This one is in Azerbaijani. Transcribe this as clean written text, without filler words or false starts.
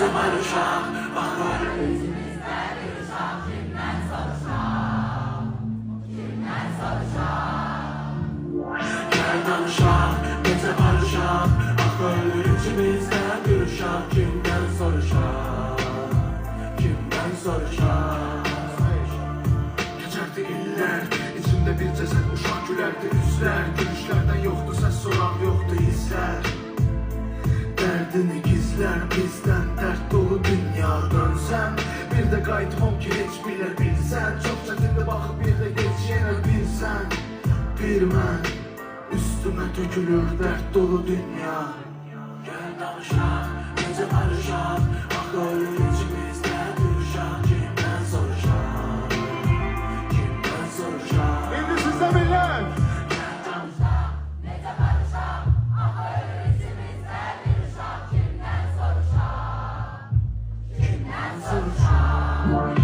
Necə barışaq, axır içimizdə bir uşaq. Kimdən soruşaq, kimdən soruşaq. Gəl danışaq, necə barışaq, axır içimizdə bir uşaq. Kimdən soruşaq, kimdən soruşaq. Geçerdi iller, içimde bir ceset uşaq gülərdi üzlər. Gülüşlərdən yoxdu səs, soran yoxdu izlər. Dərdini gizlər bizdən, dərd dolu dünya dönsən. Bir də qayıtmam ki heç bilə bilsən. Çox çətindir baxıb bir də geç yenə bilsən. Bir mən, üstümə tökülür dərd dolu dünya. Gəl danışaq, necə barışaq, axır içimizdə bir uşaq. Kimdən soruşaq, kimdən soruşaq. İndi sizdə millət! Gəl danışaq, necə barışaq, axır içimizdə bir uşaq. Kimdən soruşaq, kimdən soruşaq.